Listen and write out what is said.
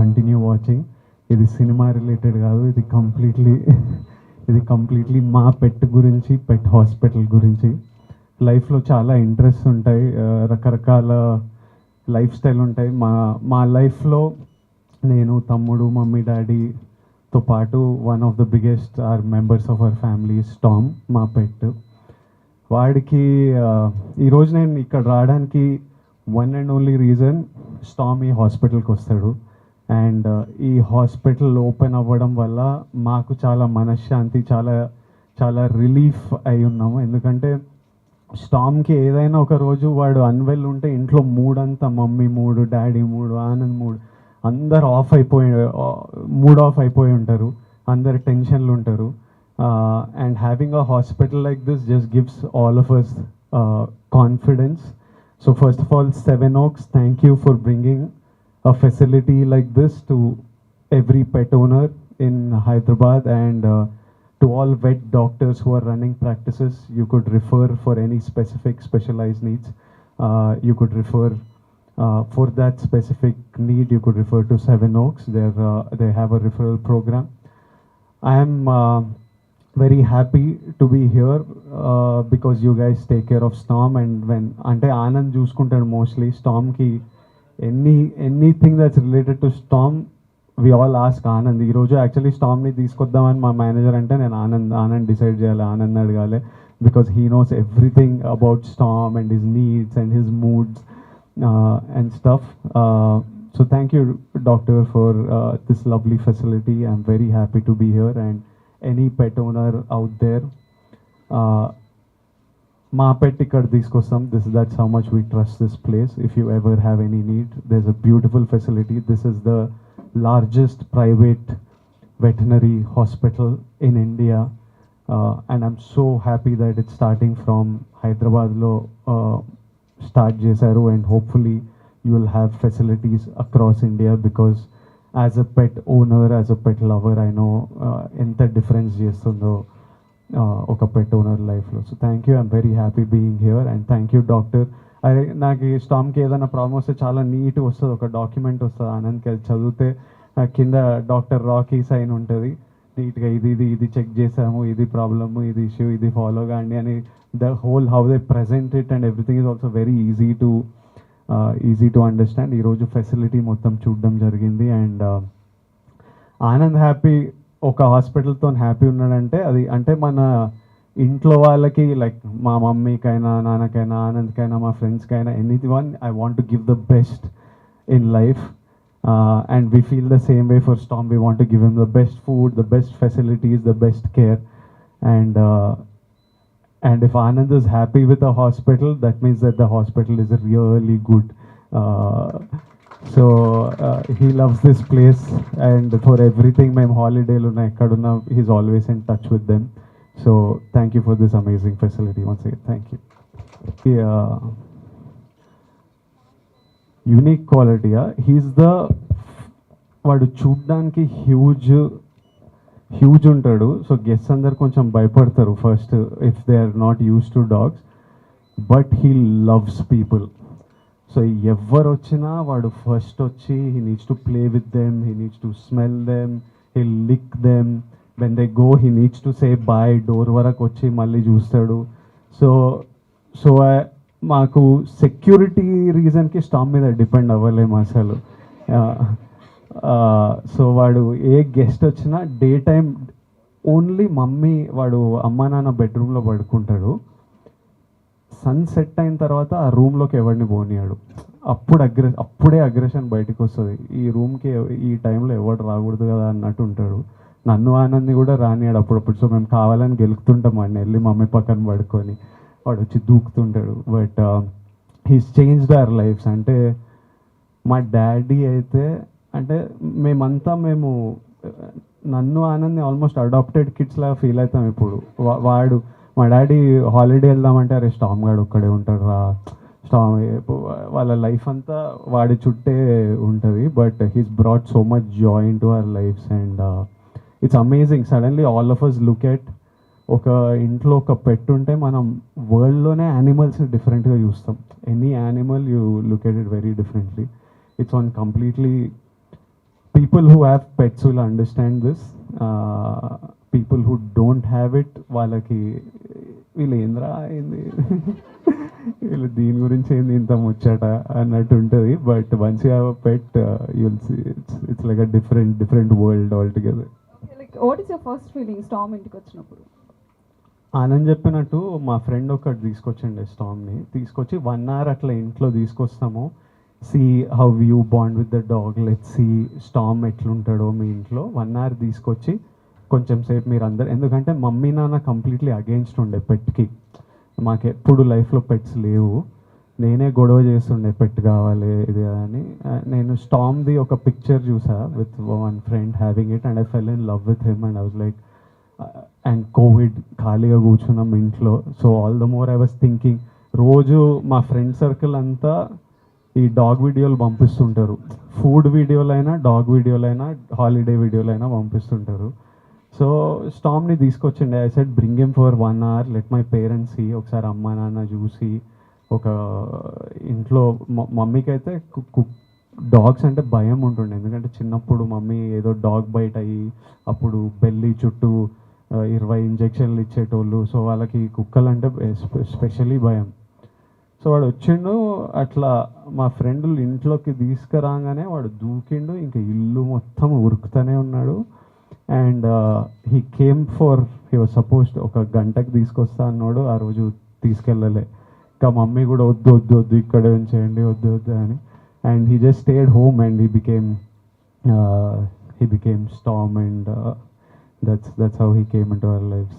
Continue watching. ఇది cinema related కాదు, ఇది కంప్లీట్లీ మా పెట్ గురించి, పెట్ హాస్పిటల్ గురించి. లైఫ్లో చాలా ఇంట్రెస్ట్ ఉంటాయి, రకరకాల లైఫ్ స్టైల్ ఉంటాయి. మా లైఫ్లో నేను, తమ్ముడు, మమ్మీ, డాడీతో పాటు one of the biggest members of our family Tom, మా పెట్. వాడికి ఈరోజు నేను ఇక్కడ రావడానికి one and only reason, Tom ఈ హాస్పిటల్కి వస్తాడు. అండ్ ఈ హాస్పిటల్ ఓపెన్ అవ్వడం వల్ల మాకు చాలా మనశ్శాంతి, చాలా చాలా రిలీఫ్ అయి ఉన్నాము. ఎందుకంటే స్టామ్కి ఏదైనా ఒక రోజు వాడు అన్వెల్ ఉంటే ఇంట్లో మూడంతా, మమ్మీ మూడు, డాడీ మూడు, ఆనంద్ మూడు, అందరు మూడ్ ఆఫ్ అయిపోయి ఉంటారు, అందరు టెన్షన్లు ఉంటారు. And having a hospital like this just gives all of us confidence. So first of all, Seven Oaks, thank you for bringing a facility like this to every pet owner in Hyderabad, and to all vet doctors who are running practices. You could refer for any specific specialized needs. You could refer for that specific need. You could refer to Seven Oaks. They have a referral program. I am very happy to be here because you guys take care of Storm, and when ante Anand చూసుకుంటాడు mostly Storm ki anything that's related to Storm, we all ask Anand. ఈ రోజు actually స్టామ్ని తీసుకొద్దామని మా manager అంటే నేను Anand decide చేయాలి, ఆనంద్ అడగాలి, because he knows everything about Storm and his needs and his moods and stuff. So thank you doctor for this lovely facility. I'm very happy to be here. And any pet owner out there, మా pet ఇక్కడ తీసుకొస్తాం. That's how much we trust this place. If you ever have any need, there's a beautiful facility. This is the largest private veterinary hospital in India, and I'm so happy that it's starting from Hyderabad lo start chesaru, and hopefully you will have facilities across India, because as a pet owner, as a pet lover, I know enta difference chestundo ఒక పెట్ owner లైఫ్లో. So thank you, I'm very happy being here. And thank you doctor. నాకు ఈ స్టామ్కి ఏదైనా problem వస్తే చాలా నీట్గా వస్తుంది, ఒక డాక్యుమెంట్ వస్తుంది ఆనంద్కి, అది చదివితే కింద డాక్టర్ రాకీ సైన్ ఉంటుంది నీట్గా, ఇది చెక్ చేసాము, ఇది ప్రాబ్లము, ఇది ఇష్యూ, ఇది ఫాలో కాండి అని. The whole how they present it and everything is also very easy to understand. ఈరోజు ఫెసిలిటీ మొత్తం చూడడం జరిగింది. అండ్ ఆనంద్ హ్యాపీ, ఒక హాస్పిటల్తో హ్యాపీ ఉన్నాడంటే అది అంటే మన ఇంట్లో వాళ్ళకి, లైక్ మా మమ్మీకైనా, నాన్నకైనా, ఆనంద్కైనా, మా ఫ్రెండ్స్కైనా, anyone, I want to give the best in life. And we feel the same way for Storm. We want to give him the best food, the best facilities, the best care. And if Anand is happy with the hospital, that means that the hospital is really good. So he loves this place, and for everything, మేము హాలిడేలు ఉన్న ఎక్కడున్నా, he's always in touch with them. So thank you for this amazing facility once again. Thank you. Unique quality, వాడు చూడ్డానికి huge ఉంటాడు. So guests అందరు కొంచెం భయపడతారు first, if they are not used to dogs, but he loves people. So ఎవరు వచ్చినా వాడు first వచ్చి, he needs to play with them, he needs to smell them, he lick them. When they go, he needs to say bye, door వరకు వచ్చి మళ్ళీ చూస్తాడు. So మాకు security రీజన్కి స్టామ్ మీద డిపెండ్ అవ్వలేము అసలు. సో వాడు ఏ గెస్ట్ వచ్చినా డే టైం ఓన్లీ మమ్మీ, వాడు అమ్మా నాన్న బెడ్రూమ్లో పడుకుంటాడు. సన్సెట్ అయిన తర్వాత ఆ రూమ్లోకి ఎవరిని పోనీయాడు. అప్పుడే అగ్రెషన్ బయటకు వస్తుంది. ఈ రూమ్కి ఈ టైంలో ఎవడు రాకూడదు కదా అన్నట్టు ఉంటాడు. నన్ను ఆనంద్ని కూడా రానియాడు అప్పుడప్పుడు. సో మేము కావాలని గెలుకుతుంటాం వాడిని, వెళ్ళి మమ్మీ పక్కన పడుకొని వాడు వచ్చి దూకుతుంటాడు. But he's changed our lives. అంటే మా డాడీ అయితే, అంటే మేము నన్ను ఆనంద్ని ఆల్మోస్ట్ అడాప్టెడ్ కిడ్స్ లాగా ఫీల్ అవుతాం ఇప్పుడు. వాడు మా డాడీ హాలిడే వెళ్దామంటే, అరే స్టామ్ గాడు ఒక్కడే ఉంటాడు రా, స్టామ్, వాళ్ళ లైఫ్ అంతా వాడి చుట్టే ఉంటుంది. But he's brought so much joy into our lives. And it's amazing. Suddenly all of us look at, ఒక ఇంట్లో ఒక పెట్ ఉంటే మనం వరల్డ్లోనే యానిమల్స్ డిఫరెంట్గా చూస్తాం. Any animal you look at it very differently. It's one completely people who have pets will understand this. People who don't have it, వాళ్ళకి వీళ్ళు ఏంద్రా ఏంది వీళ్ళు దీని గురించి ఏంది ఇంత ముచ్చట అన్నట్టు ఉంటుంది. But once you have a pet you'll see it's like a different world all together. Like what is your first feeling Storm ఇంటికి వచ్చినప్పుడు? ఆనంద్ చెప్పినట్టు మా ఫ్రెండ్ ఒకటి తీసుకొచ్చండి స్టామ్ని. తీసుకొచ్చి 1 hour అట్లా ఇంట్లో తీసుకొస్తాము. See how you bond with the dog, let see Storm ఎట్లుంటాడో మీ ఇంట్లో. 1 hour తీసుకొచ్చి కొంచెం సేపు మీరు అందరు, ఎందుకంటే మమ్మీ నాన్న కంప్లీట్లీ అగేన్స్ట్ ఉండే పెట్కి. మాకు ఎప్పుడు లైఫ్లో పెట్స్ లేవు. నేనే గొడవ చేస్తుండే పెట్ కావాలి ఇది అని. నేను స్టామ్ది ఒక పిక్చర్ చూసా with one friend having it and I fell in love with him and I was like, and Covid ఖాళీగా కూర్చున్నాం ఇంట్లో. So all the more I was thinking, రోజు మా ఫ్రెండ్ సర్కిల్ అంతా ఈ డాగ్ వీడియోలు పంపిస్తుంటారు. ఫుడ్ వీడియోలైనా, డాగ్ వీడియోలైనా, హాలిడే వీడియోలైనా పంపిస్తుంటారు. సో స్టామ్ని తీసుకొచ్చిండే. I said bring him for 1 hour, let my parents see, ఒకసారి అమ్మ నాన్న చూసి. ఒక ఇంట్లో మమ్మీకి అయితే డాగ్స్ అంటే భయం ఉంటుండే, ఎందుకంటే చిన్నప్పుడు మమ్మీ ఏదో డాగ్ బైట్ అయ్యి అప్పుడు బెల్లి చుట్టూ 20 ఇంజెక్షన్లు ఇచ్చేటోళ్ళు. సో వాళ్ళకి కుక్కలు అంటే స్పెషలీ భయం. సో వాడు వచ్చిండు అట్లా, మా ఫ్రెండ్లు ఇంట్లోకి తీసుకురాగానే వాడు దూకిండు, ఇంకా ఇల్లు మొత్తం ఉరుకుతూనే ఉన్నాడు. అండ్ హీ వాజ్ సపోజ్డ్ ఒక గంటకి తీసుకొస్తా అన్నాడు. ఆ రోజు తీసుకెళ్ళలే. ఇంకా మమ్మీ కూడా వద్దు ఇక్కడే ఉంచేయండి వద్దు అని. And he just stayed home and he became Storm and that's how he came into our lives.